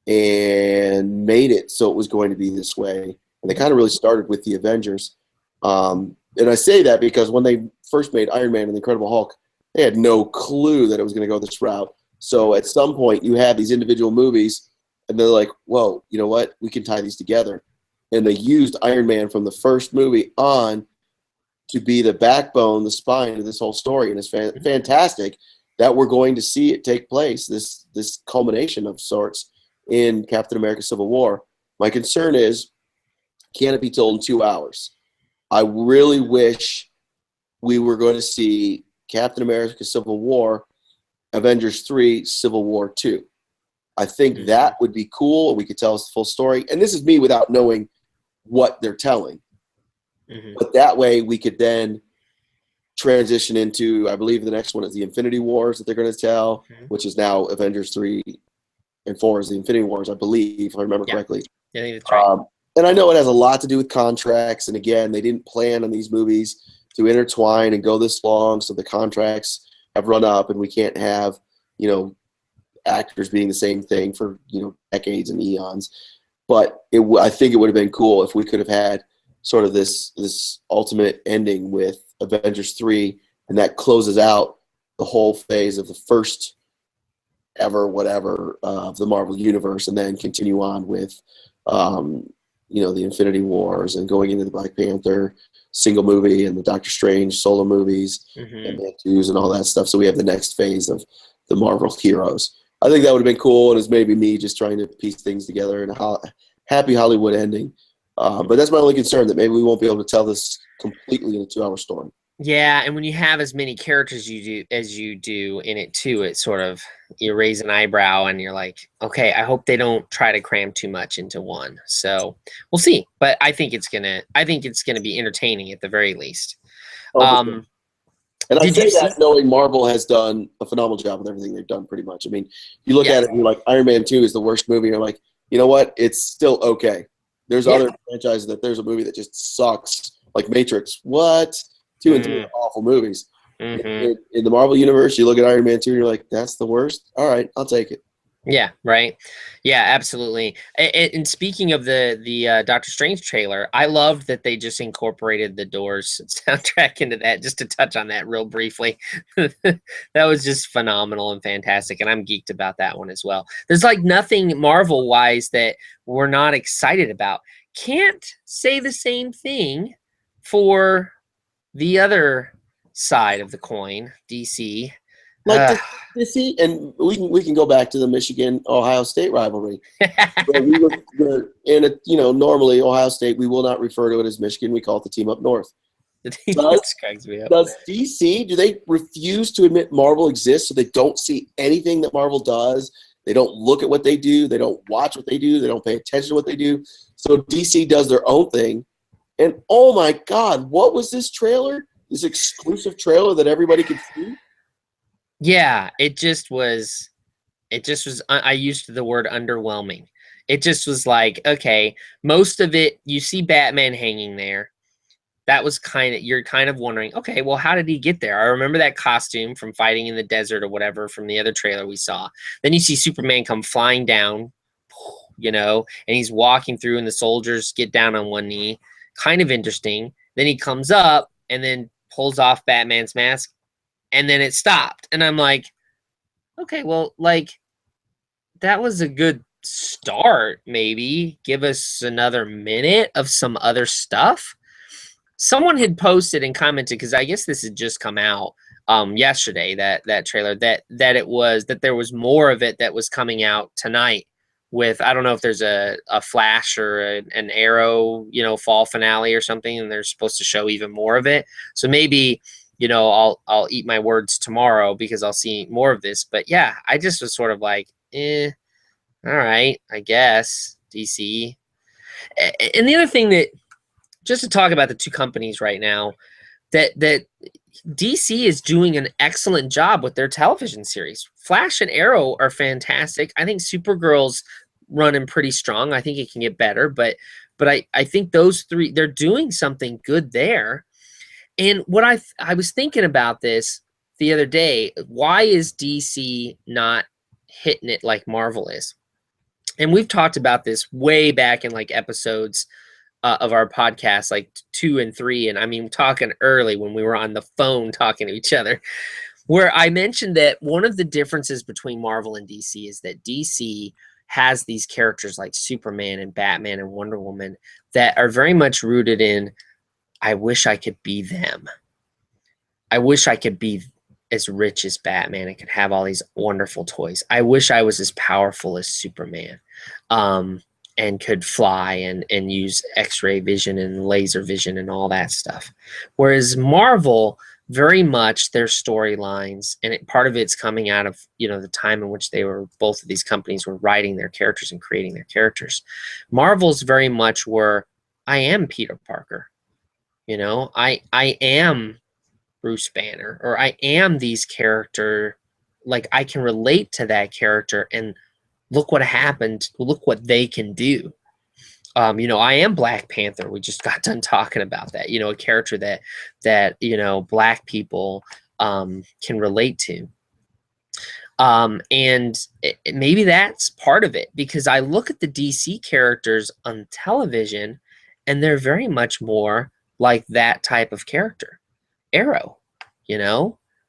A: and made it so it was going to be this way. And they kind of really started with the Avengers. And I say that because when they first made Iron Man and the Incredible Hulk, they had no clue that it was going to go this route. So at some point, you have these individual movies, and they're like, whoa, you know what? We can tie these together. And they used Iron Man from the first movie on to be the backbone, the spine of this whole story. And it's fantastic that we're going to see it take place, this culmination of sorts in Captain America Civil War. My concern is, can it be told in 2 hours? I really wish we were going to see Captain America Civil War, Avengers 3, Civil War 2. I think that would be cool. We could tell us the full story. And this is me without knowing what they're telling. But that way we could then transition into, I believe the next one is the Infinity Wars that they're going to tell, which is now Avengers 3 and 4 is the Infinity Wars, I believe, if I remember correctly.
B: Yeah, I think that's right.
A: And I know it has a lot to do with contracts. And again, they didn't plan on these movies to intertwine and go this long. So the contracts have run up, and we can't have, you know, actors being the same thing for, you know, decades and eons. But I think it would have been cool if we could have had sort of this ultimate ending with Avengers 3, and that closes out the whole phase of the first ever whatever of the Marvel Universe, and then continue on with you know, the Infinity Wars and going into the Black Panther single movie and the Doctor Strange solo movies and Man-2s and all that stuff. So we have the next phase of the Marvel heroes. I think that would have been cool, and it's maybe me just trying to piece things together in a happy Hollywood ending. But that's my only concern, that maybe we won't be able to tell this completely in a 2-hour story.
B: Yeah, and when you have as many characters as you do in it too, it sort of, you raise an eyebrow and you're like, okay, I hope they don't try to cram too much into one. So we'll see. But I think it's gonna be entertaining at the very least.
A: And I say that knowing Marvel has done a phenomenal job with everything they've done, pretty much. I mean, you look at it and you're like, Iron Man 2 is the worst movie, and you're like, you know what? It's still okay. There's other franchises that there's a movie that just sucks, like Matrix. What? 2 and 3 are awful movies. In the Marvel Universe, you look at Iron Man 2 and you're like, that's the worst? All right, I'll take it.
B: Yeah, right. Yeah, absolutely. And speaking of the Doctor Strange trailer, I loved that they just incorporated the Doors soundtrack into that. Just to touch on that real briefly, that was just phenomenal and fantastic, and I'm geeked about that one as well. There's like nothing Marvel wise that we're not excited about. Can't say the same thing for the other side of the coin, DC.
A: Like this, see, and we can go back to the Michigan Ohio State rivalry. Where we're in a, normally Ohio State, we will not refer to it as Michigan. We call it the team up north.
B: This cracks me up.
A: Does DC, do they refuse to admit Marvel exists, so they don't see anything that Marvel does? They don't look at what they do. They don't watch what they do. They don't pay attention to what they do. So DC does their own thing. And oh my God, what was this trailer? This exclusive trailer that everybody could see?
B: Yeah, it just was. I used the word underwhelming. It just was like, okay, most of it, you see Batman hanging there. That was you're kind of wondering, okay, well, how did he get there? I remember that costume from fighting in the desert or whatever from the other trailer we saw. Then you see Superman come flying down, and he's walking through and the soldiers get down on one knee. Kind of interesting. Then he comes up and then pulls off Batman's mask and then it stopped. And I'm like, okay, well, like, that was a good start, maybe. Give us another minute of some other stuff. Someone had posted and commented, because I guess this had just come out yesterday, that trailer, that there was more of it that was coming out tonight with, I don't know if there's a Flash or an Arrow, fall finale or something, and they're supposed to show even more of it. So maybe I'll eat my words tomorrow because I'll see more of this. But yeah, I just was sort of like, all right, I guess, DC. And the other thing that, just to talk about the two companies right now, that DC is doing an excellent job with their television series. Flash and Arrow are fantastic. I think Supergirl's running pretty strong. I think it can get better, but I think those three, they're doing something good there. And what I was thinking about this the other day, why is DC not hitting it like Marvel is? And we've talked about this way back in like episodes of our podcast, like 2 and 3. And I mean, talking early when we were on the phone talking to each other, where I mentioned that one of the differences between Marvel and DC is that DC has these characters like Superman and Batman and Wonder Woman that are very much rooted in, I wish I could be them. I wish I could be as rich as Batman and could have all these wonderful toys. I wish I was as powerful as Superman, and could fly and use X-ray vision and laser vision and all that stuff. Whereas Marvel, very much their storylines, and part of it's coming out of the time in which both of these companies were writing their characters and creating their characters. Marvel's very much where I am Peter Parker. I am Bruce Banner, or I am these character, like I can relate to that character and look what happened, look what they can do. I am Black Panther. We just got done talking about that, a character that Black people can relate to. And maybe that's part of it, because I look at the DC characters on television and they're very much more like that type of character. Arrow,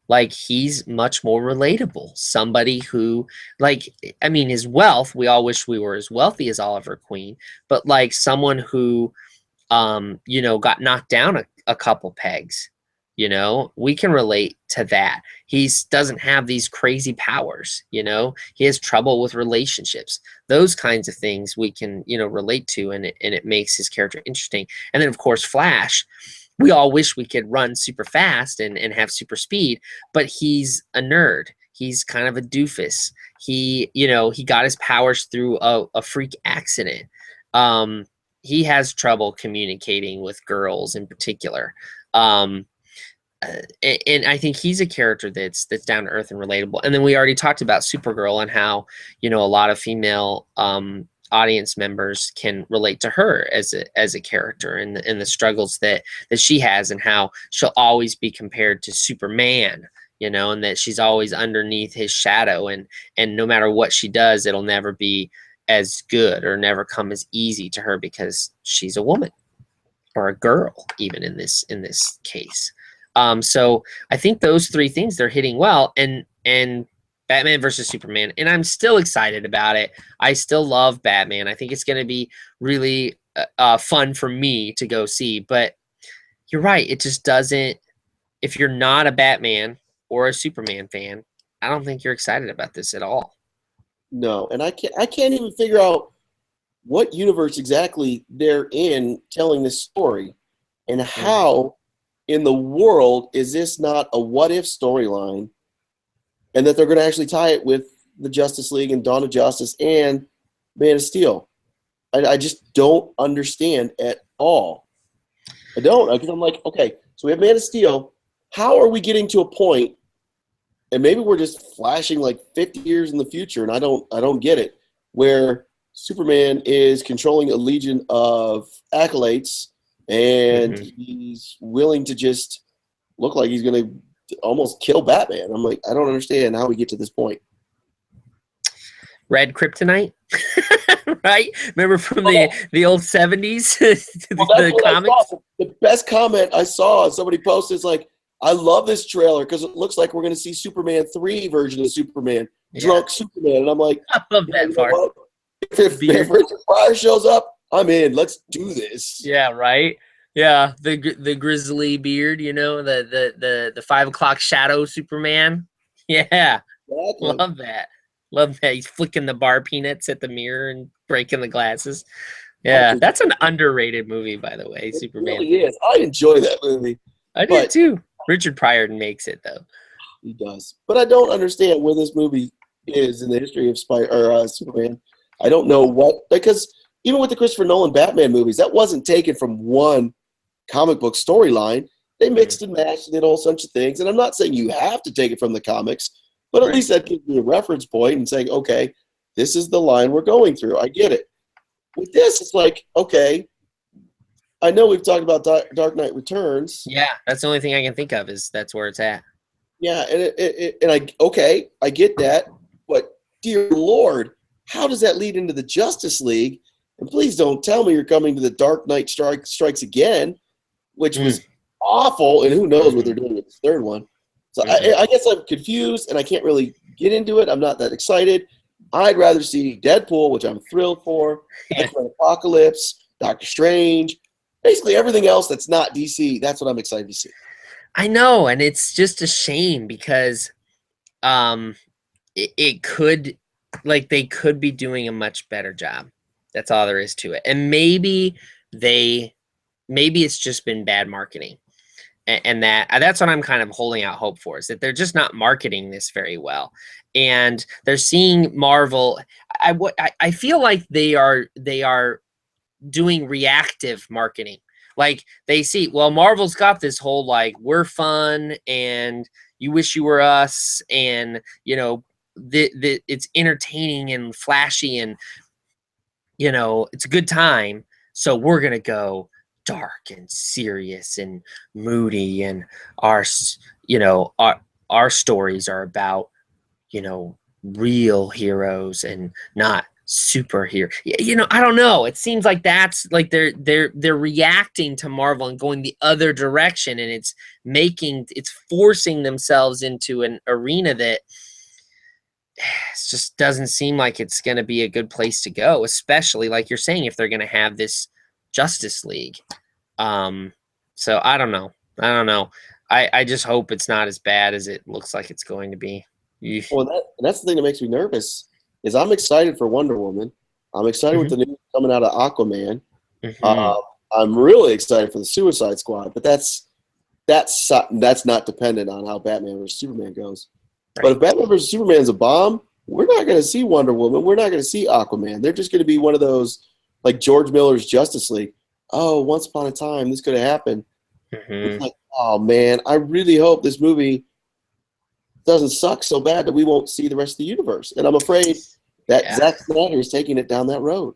B: like he's much more relatable. Somebody who, like, I mean, his wealth, we all wish we were as wealthy as Oliver Queen, but like someone who, got knocked down a couple pegs, we can relate to that. He doesn't have these crazy powers, he has trouble with relationships. Those kinds of things we can, relate to, and it makes his character interesting. And then, of course, Flash. We all wish we could run super fast and have super speed, but he's a nerd. He's kind of a doofus. He got his powers through a freak accident. He has trouble communicating with girls in particular. And I think he's a character that's down to earth and relatable. And then we already talked about Supergirl and how, a lot of female audience members can relate to her as a character, and the struggles that she has, and how she'll always be compared to Superman, you know, and that she's always underneath his shadow, and no matter what she does, it'll never be as good or never come as easy to her because she's a woman or a girl, even in this case. So I think those three things they're hitting well, and Batman versus Superman, and I'm still excited about it. I still love Batman. I think it's going to be really fun for me to go see. But you're right, it just doesn't. If you're not a Batman or a Superman fan, I don't think you're excited about this at all.
A: No, and I can't even figure out what universe exactly they're in telling this story, and how in the world is this not a what if storyline, and that they're going to actually tie it with the Justice League and Dawn of Justice and Man of Steel. I just don't understand at all. I don't, because I'm like, okay, so we have Man of Steel. How are we getting to a point, and maybe we're just flashing like 50 years in the future, and I don't get it, where Superman is controlling a legion of acolytes, and he's willing to just look like he's going to almost kill Batman. I'm like, I don't understand how we get to this point.
B: Red Kryptonite, right? Remember from the old 70s, the comics?
A: The best comment I saw, somebody posted, is like, I love this trailer because it looks like we're going to see Superman 3 version of Superman, drunk Superman. And I'm like,
B: I love that part.
A: If Richard Pryor shows up, I'm in. Let's do this.
B: Yeah, right. Yeah, the grizzly beard, you know, the 5 o'clock shadow Superman. Yeah, exactly. Love that. Love that. He's flicking the bar peanuts at the mirror and breaking the glasses. Yeah, that's an underrated movie, by the way. Superman.
A: It really is. I enjoy that movie.
B: I do too. Richard Pryor makes it though.
A: He does, but I don't understand where this movie is in the history of Superman. I don't know what, because even with the Christopher Nolan Batman movies, that wasn't taken from one comic book storyline. They mixed and matched and did all sorts of things. And I'm not saying you have to take it from the comics, but at least that gives me a reference point and saying, okay, this is the line we're going through. I get it. With this, it's like, okay, I know we've talked about Dark Knight Returns.
B: Yeah, that's the only thing I can think of is that's where it's at.
A: Yeah, and I get that, but dear Lord, how does that lead into the Justice League? And please don't tell me you're coming to the Dark Knight Strikes Again, which was awful, and who knows what they're doing with this third one. So I guess I'm confused, and I can't really get into it. I'm not that excited. I'd rather see Deadpool, which I'm thrilled for, Apocalypse, Doctor Strange, basically everything else that's not DC. That's what I'm excited to see.
B: I know, and it's just a shame because it could, like, they could be doing a much better job. That's all there is to it. And maybe it's just been bad marketing. And that's what I'm kind of holding out hope for, is that they're just not marketing this very well. And they're seeing Marvel. I feel like they are doing reactive marketing. Like, they see, well, Marvel's got this whole, like, we're fun and you wish you were us, and, you know, it's entertaining and flashy, and, you know, it's a good time. So we're going to go dark and serious and moody, and our stories are about, you know, real heroes and not superhero. You know, I don't know. It seems like that's like they're reacting to Marvel and going the other direction, and it's forcing themselves into an arena that just doesn't seem like it's going to be a good place to go, especially like you're saying, if they're going to have this Justice League. So I don't know. I just hope it's not as bad as it looks like it's going to be.
A: Well, that's the thing that makes me nervous, is I'm excited for Wonder Woman. I'm excited with the news coming out of Aquaman. I'm really excited for the Suicide Squad, but that's not dependent on how Batman vs Superman goes. Right. But if Batman vs Superman is a bomb, we're not going to see Wonder Woman. We're not going to see Aquaman. They're just going to be one of those, like George Miller's Justice League. Oh, once upon a time, this could have happened. It's like, oh man, I really hope this movie doesn't suck so bad that we won't see the rest of the universe. And I'm afraid that Zack Snyder is taking it down that road.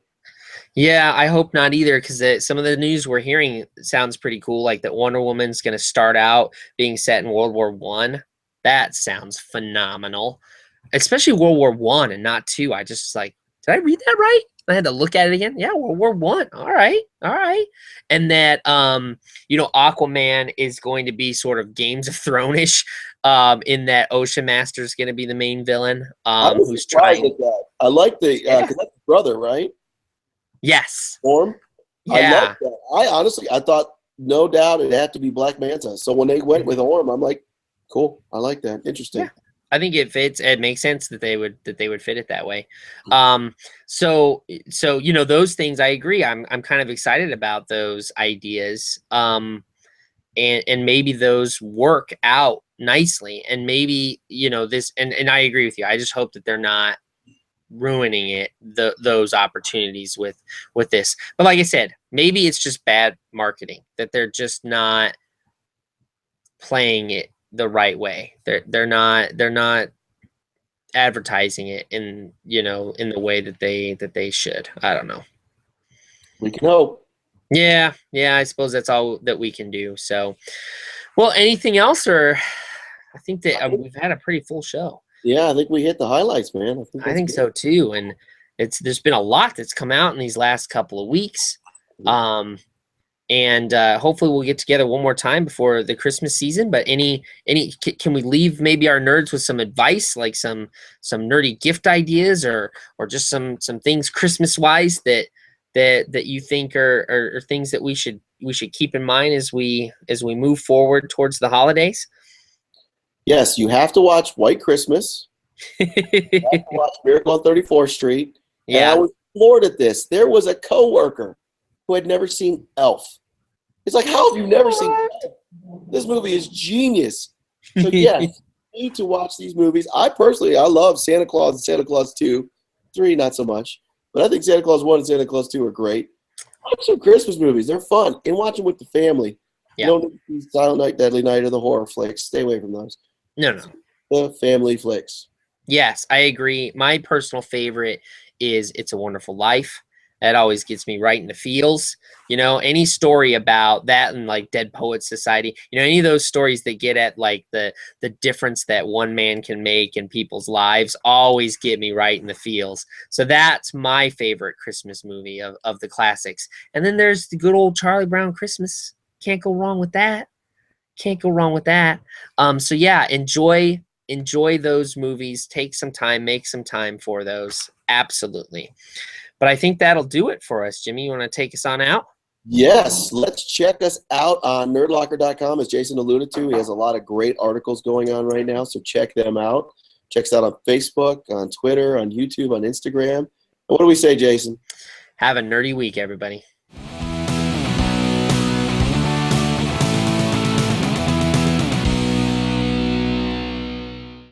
B: Yeah, I hope not either, because some of the news we're hearing sounds pretty cool, like that Wonder Woman's going to start out being set in World War I, That sounds phenomenal, especially World War I and not two. I just like, did I read that right? I had to look at it again. Yeah, World War One. All right, all right. And that you know, Aquaman is going to be sort of Games of Thrones-ish, in that Ocean Master is going to be the main villain,
A: I was
B: who's
A: surprised
B: trying.
A: at that. I like the because that's his brother, right?
B: Yes.
A: Orm. I
B: Yeah.
A: like that. I honestly, I thought no doubt it had to be Black Manta. So when they went with Orm, I'm like, cool. I like that. Interesting.
B: Yeah. I think it fits. It makes sense that they would fit it that way. So you know, those things I agree. I'm kind of excited about those ideas. And maybe those work out nicely. And maybe, you know, this and I agree with you. I just hope that they're not ruining it, those opportunities with this. But like I said, maybe it's just bad marketing, that they're just not playing it the right way. They're not advertising it in, you know, in the way that they should. I don't know.
A: We can hope.
B: Yeah, I suppose that's all that we can do. So, well, anything else, or I think that we've had a pretty full show.
A: Yeah, I think we hit the highlights, man.
B: I think so too, and there's been a lot that's come out in these last couple of weeks. And hopefully we'll get together one more time before the Christmas season. But can we leave maybe our nerds with some advice, like some nerdy gift ideas, or just some things Christmas wise that you think are things that we should keep in mind as we move forward towards the holidays?
A: Yes, you have to watch White Christmas. You have to watch Miracle on 34th Street.
B: Yeah.
A: And I was floored at this. There was a coworker who had never seen Elf. It's like, how have you never seen Elf? This movie is genius. So yes, you need to watch these movies. I love Santa Claus and Santa Claus 2. 3, not so much. But I think Santa Claus 1 and Santa Claus 2 are great. Watch some Christmas movies. They're fun. And watch them with the family.
B: Yeah.
A: You don't need to see Silent Night, Deadly Night, or the horror flicks. Stay away from those.
B: No.
A: The family flicks.
B: Yes, I agree. My personal favorite is It's a Wonderful Life. That always gets me right in the feels. You know, any story about that, and like Dead Poets Society, you know, any of those stories that get at like the difference that one man can make in people's lives always get me right in the feels. So that's my favorite Christmas movie of the classics. And then there's the good old Charlie Brown Christmas. Can't go wrong with that. Can't go wrong with that. So yeah, enjoy those movies. Take some time, make some time for those. Absolutely. But I think that'll do it for us. Jimmy, you want to take us on out?
A: Yes, let's check us out on nerdlocker.com. As Jason alluded to, he has a lot of great articles going on right now, so check them out. Check us out on Facebook, on Twitter, on YouTube, on Instagram. And what do we say, Jason?
B: Have a nerdy week, everybody.